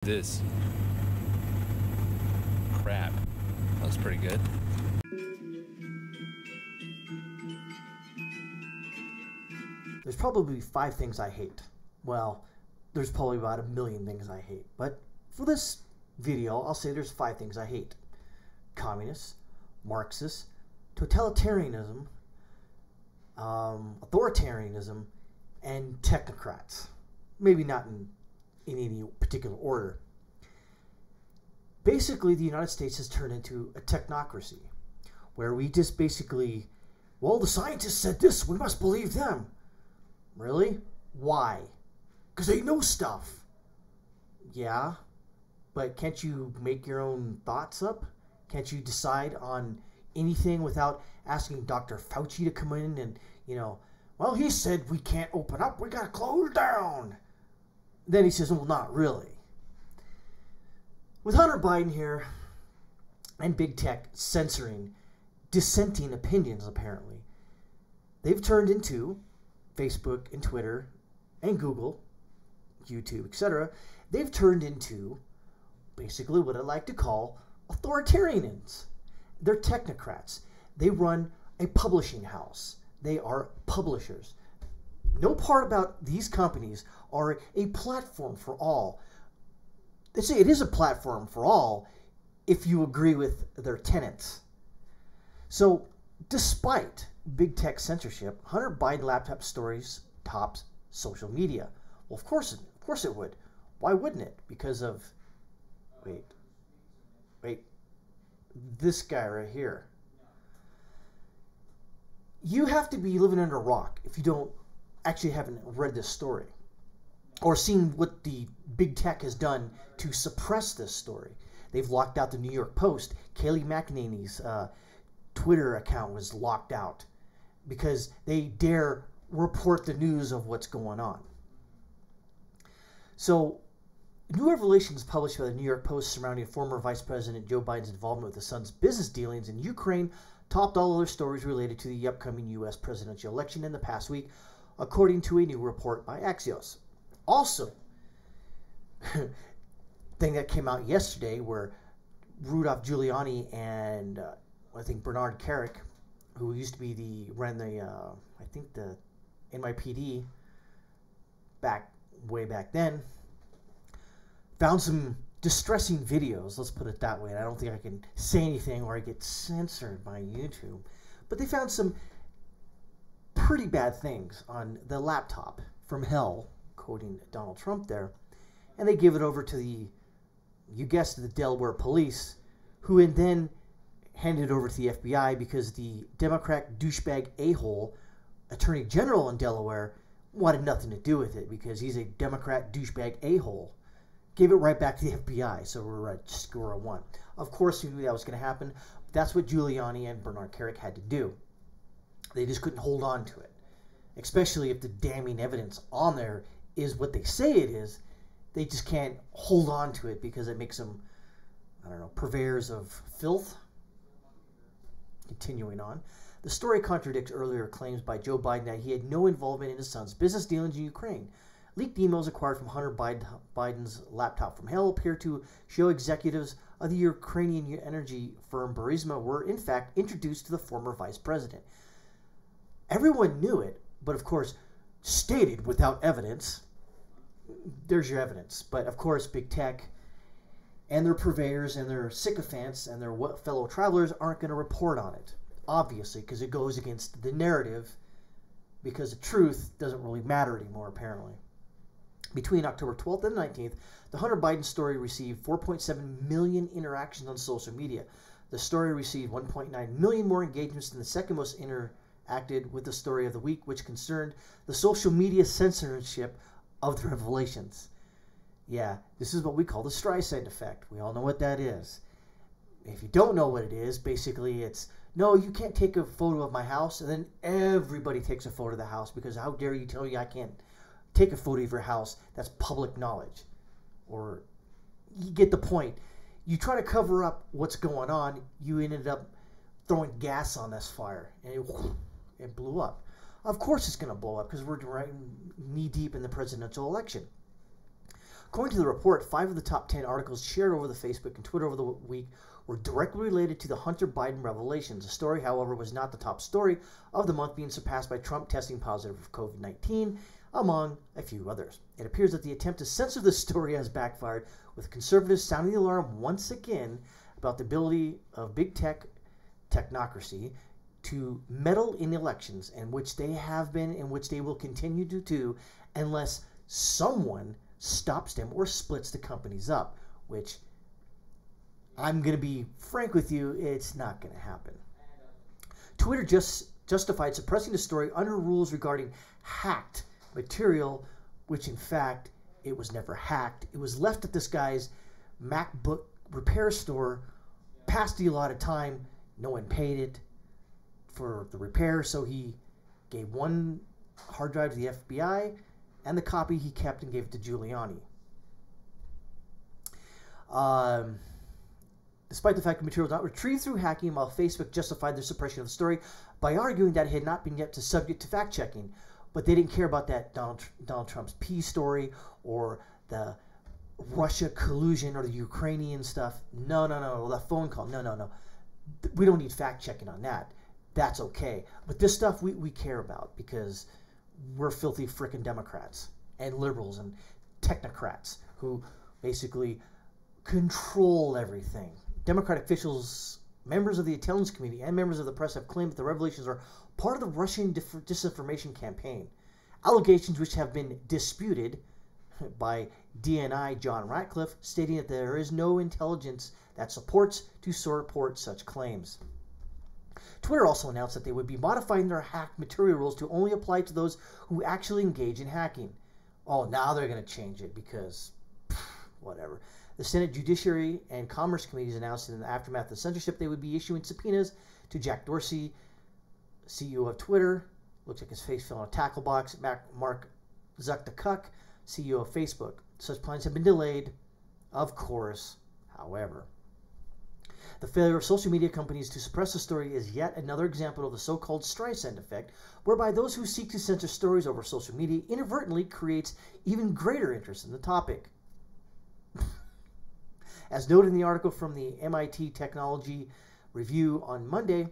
This crap looks pretty good. There's probably 5 things I hate. Well, there's probably about 1,000,000 things I hate. But for this video, I'll say there's 5 things I hate. Communists, Marxists, totalitarianism, authoritarianism, and technocrats. Maybe not in any particular order. Basically, the United States has turned into a technocracy, where we just basically, well, the scientists said this, we must believe them. Really? Why? Because they know stuff. Yeah, but can't you make your own thoughts up? Can't you decide on anything without asking Dr. Fauci to come in and, well, he said we can't open up, we gotta close down. Then he says, well, not really. With Hunter Biden here and big tech censoring dissenting opinions, apparently, they've turned into Facebook and Twitter and Google, YouTube, etc. They've turned into basically what I like to call authoritarians. They're technocrats. They run a publishing house. They are publishers. No part about these companies are a platform for all. They say it is a platform for all if you agree with their tenets. So, despite big tech censorship, Hunter Biden laptop stories tops social media. Well, of course it would. Why wouldn't it? Because of, wait, this guy right here. You have to be living under a rock if you don't actually haven't read this story or seen what the big tech has done to suppress this story. They've locked out the New York Post. Kayleigh McEnany's Twitter account was locked out because they dare report the news of what's going on. So, new revelations published by the New York Post surrounding former Vice President Joe Biden's involvement with his son's business dealings in Ukraine topped all other stories related to the upcoming U.S. presidential election in the past week, according to a new report by Axios. Also, thing that came out yesterday where Rudolph Giuliani and I think Bernard Kerik, who used to be ran the NYPD way back then, found some distressing videos, let's put it that way. And I don't think I can say anything or I get censored by YouTube. But they found some pretty bad things on the laptop from hell, quoting Donald Trump there. And they give it over to you guessed it, the Delaware police, who then handed it over to the FBI because the Democrat douchebag a-hole Attorney General in Delaware wanted nothing to do with it because he's a Democrat douchebag a-hole. Gave it right back to the FBI, so we're at score of 1. Of course, we knew that was going to happen. That's what Giuliani and Bernard Kerik had to do. They just couldn't hold on to it, especially if the damning evidence on there is what they say it is. They just can't hold on to it because it makes them, purveyors of filth. Continuing on. The story contradicts earlier claims by Joe Biden that he had no involvement in his son's business dealings in Ukraine. Leaked emails acquired from Hunter Biden's laptop from hell appear to show executives of the Ukrainian energy firm Burisma were, in fact, introduced to the former vice president. Everyone knew it, but of course, stated without evidence. There's your evidence. But of course, big tech and their purveyors and their sycophants and their fellow travelers aren't going to report on it. Obviously, because it goes against the narrative, because the truth doesn't really matter anymore, apparently. Between October 12th and 19th, the Hunter Biden story received 4.7 million interactions on social media. The story received 1.9 million more engagements than the second most interacted with the story of the week, which concerned the social media censorship of the revelations. Yeah, this is what we call the Streisand effect. We all know what that is. If you don't know what it is, basically it's, no, you can't take a photo of my house, and then everybody takes a photo of the house because how dare you tell me I can't take a photo of your house. That's public knowledge. Or you get the point. You try to cover up what's going on, you ended up throwing gas on this fire, and it blew up. Of course it's going to blow up because we're right knee deep in the presidential election. According to the report, 5 of the top 10 articles shared over the Facebook and Twitter over the week were directly related to the Hunter Biden revelations. The story, however, was not the top story of the month, being surpassed by Trump testing positive for COVID-19, among a few others. It appears that the attempt to censor the story has backfired, with conservatives sounding the alarm once again about the ability of big technocracy to meddle in elections, in which they have been, in which they will continue to do, unless someone stops them or splits the companies up, which I'm going to be frank with you, it's not going to happen. Twitter justified suppressing the story under rules regarding hacked material, which in fact, it was never hacked. It was left at this guy's MacBook repair store past the allotted time. No one paid it for the repair, so he gave one hard drive to the FBI, and the copy he kept and gave it to Giuliani. Despite the fact the material was not retrieved through hacking, while Facebook justified their suppression of the story by arguing that it had not been yet subject to fact-checking. But they didn't care about that Donald Trump's peace story or the Russia collusion or the Ukrainian stuff. No, the phone call. No. We don't need fact-checking on that. That's okay. But this stuff we care about because we're filthy frickin' Democrats and liberals and technocrats who basically control everything. Democratic officials, members of the intelligence community, and members of the press have claimed that the revelations are part of the Russian disinformation campaign. Allegations which have been disputed by DNI John Ratcliffe, stating that there is no intelligence that supports to support such claims. Twitter also announced that they would be modifying their hacked material rules to only apply to those who actually engage in hacking. Oh, now they're going to change it because, whatever. The Senate Judiciary and Commerce Committees announced in the aftermath of the censorship they would be issuing subpoenas to Jack Dorsey, CEO of Twitter. Looks like his face fell in a tackle box. Mark Zuckerberg, CEO of Facebook. Such plans have been delayed, of course, however. The failure of social media companies to suppress the story is yet another example of the so-called Streisand effect, whereby those who seek to censor stories over social media inadvertently creates even greater interest in the topic. As noted in the article from the MIT Technology Review on Monday,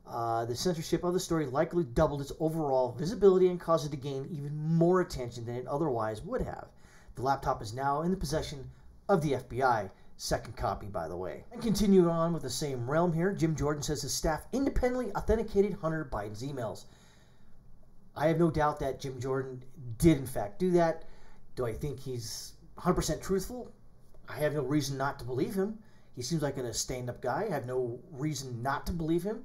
the censorship of the story likely doubled its overall visibility and caused it to gain even more attention than it otherwise would have. The laptop is now in the possession of the FBI. Second copy, by the way. And continuing on with the same realm here, Jim Jordan says his staff independently authenticated Hunter Biden's emails. I have no doubt that Jim Jordan did in fact do that. Do I think he's 100% truthful? I have no reason not to believe him. He seems like a stand-up guy. I have no reason not to believe him.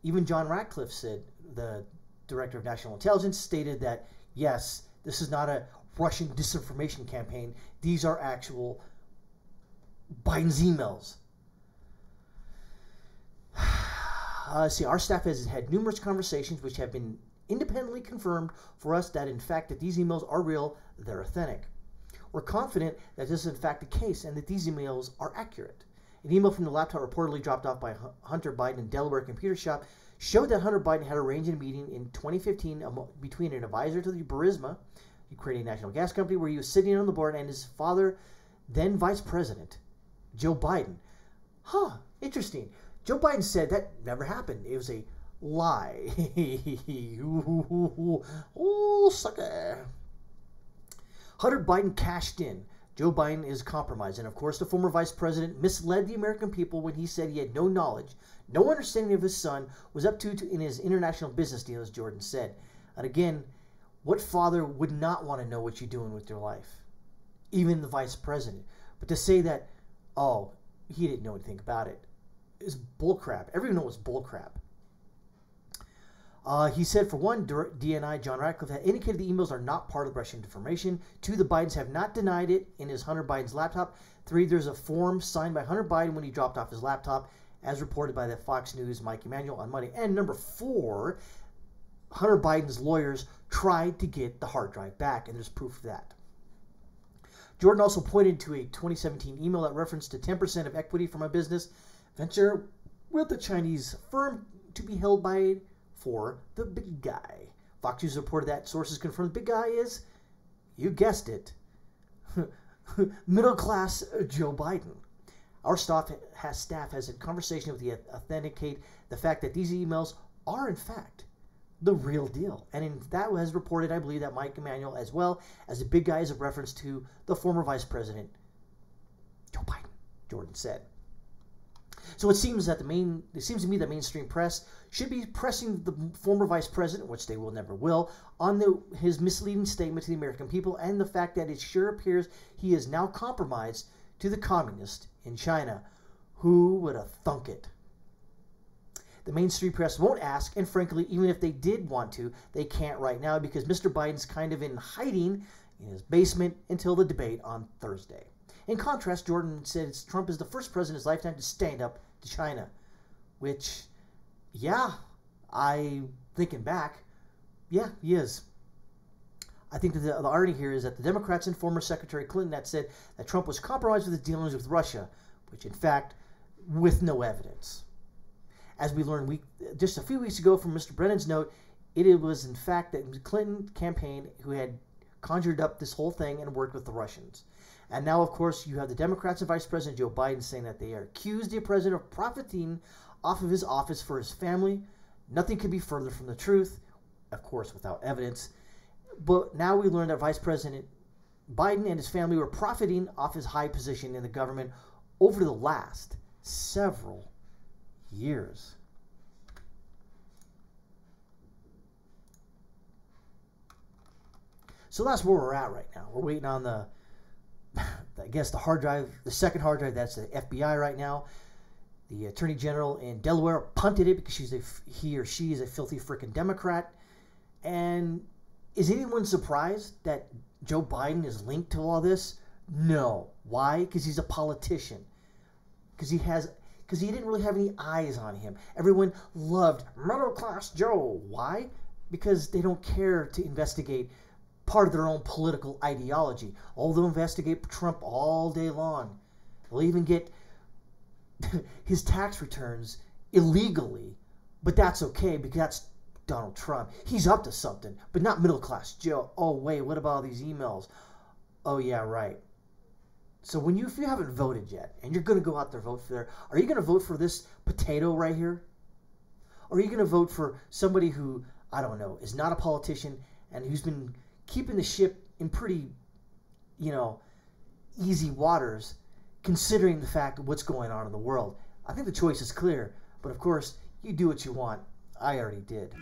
Even John Ratcliffe said, the Director of National Intelligence, stated that, yes, this is not a Russian disinformation campaign. These are actual Biden's emails. See, our staff has had numerous conversations which have been independently confirmed for us that, in fact, that these emails are real, they're authentic. We're confident that this is, in fact, the case and that these emails are accurate. An email from the laptop reportedly dropped off by Hunter Biden in Delaware computer shop showed that Hunter Biden had arranged a meeting in 2015 between an advisor to the Burisma, Ukrainian national gas company, where he was sitting on the board, and his father, then vice president, Joe Biden. Interesting. Joe Biden said that never happened. It was a lie. Oh, sucker. Hunter Biden cashed in. Joe Biden is compromised. And of course, the former vice president misled the American people when he said he had no knowledge, no understanding of his son was up to in his international business deal, as Jordan said. And again, what father would not want to know what you're doing with your life? Even the vice president. But to say that, oh, he didn't know anything about it, is bullcrap. Everyone knows it's bullcrap. He said, for one, DNI John Ratcliffe had indicated the emails are not part of Russian information. 2, the Bidens have not denied it in his Hunter Biden's laptop. 3, there's a form signed by Hunter Biden when he dropped off his laptop, as reported by the Fox News' Mike Emanuel on Monday. And number 4, Hunter Biden's lawyers tried to get the hard drive back, and there's proof of that. Jordan also pointed to a 2017 email that referenced to 10% of equity from a business venture with the Chinese firm to be held by for the big guy. Fox News reported that sources confirmed the big guy is, you guessed it, middle class Joe Biden. Our staff has a conversation with the authenticate the fact that these emails are in fact the real deal. And that was reported, I believe, that Mike Emanuel, as well as the big guy, is a reference to the former Vice President Joe Biden, Jordan said. So it seems to me that mainstream press should be pressing the former vice president, which they will never will, on his misleading statement to the American people and the fact that it sure appears he is now compromised to the communist in China. Who would have thunk it? The mainstream press won't ask, and frankly, even if they did want to, they can't right now because Mr. Biden's kind of in hiding in his basement until the debate on Thursday. In contrast, Jordan said Trump is the first president in his lifetime to stand up to China, which, yeah, thinking back, yeah, he is. I think that the irony here is that the Democrats and former Secretary Clinton that said that Trump was compromised with his dealings with Russia, which in fact, with no evidence. As we learned just a few weeks ago from Mr. Brennan's note, it was in fact that the Clinton campaign who had conjured up this whole thing and worked with the Russians. And now, of course, you have the Democrats and Vice President Joe Biden saying that they are accused the president of profiting off of his office for his family. Nothing could be further from the truth, of course, without evidence. But now we learn that Vice President Biden and his family were profiting off his high position in the government over the last several years. So that's where we're at right now. We're waiting on I guess the hard drive, the second hard drive, that's the FBI right now. The Attorney General in Delaware punted it because he or she is a filthy freaking Democrat. And is anyone surprised that Joe Biden is linked to all this? No. Why? Because he's a politician. Because he didn't really have any eyes on him. Everyone loved middle class Joe. Why? Because they don't care to investigate part of their own political ideology. Oh, they'll investigate Trump all day long. They'll even get his tax returns illegally, but that's okay because that's Donald Trump. He's up to something, but not middle class Joe. Oh, wait, what about all these emails? Oh, yeah, right. So if you haven't voted yet and you're going to go out there vote for are you going to vote for this potato right here? Or are you going to vote for somebody who, I don't know, is not a politician and who's been keeping the ship in pretty, easy waters, considering the fact of what's going on in the world? I think the choice is clear, but of course, you do what you want. I already did.